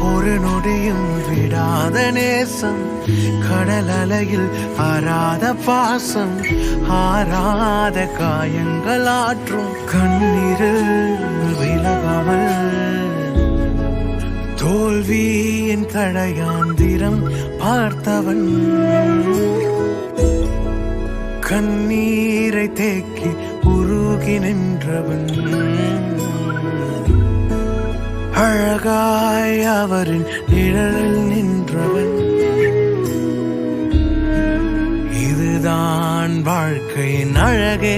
ஒரு நொடியும் விடாத நேசம், கடல் அலையில் ஆறாத பாசம், ஆறாத காயங்கள் ஆற்றும் கண்ணீரில் விலகாமல், தோல்வியின் கடையாந்திரம் பார்த்தவன், கண்ணீரை தேக்கி உருகி நின்றவன், அழகாய் அவரின் நிழலில் நின்றவன். இதுதான் வாழ்க்கையின் அழகே.